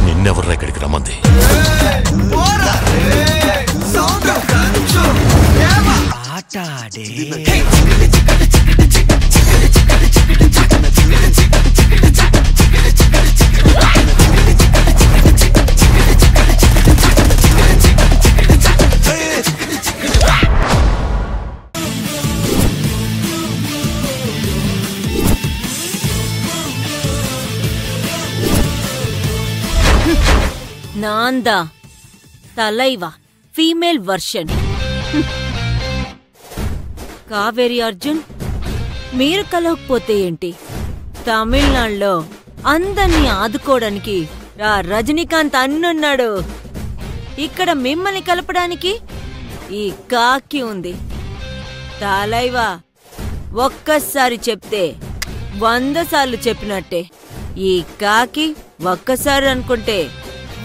నిన్నెవర్రా ఇక్కడికి రమ్మంది? నాందా తలైవా female version. Kaveri Arjun, మీరు కలవకపోతే ఏంటి? తమిళనాడులో అందర్నీ ఆదుకోవడానికి రజనీకాంత్ అన్నున్నాడు. ఇక్కడ మిమ్మల్ని కలపడానికి ఈ కాకి ఉంది. తలైవా ఒక్కసారి చెప్తే 100 సార్లు చెప్పినట్టే. ఈ కాకి ఒక్కసారి అనుకుంటే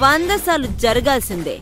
100 సార్లు జరగాల్సిందే.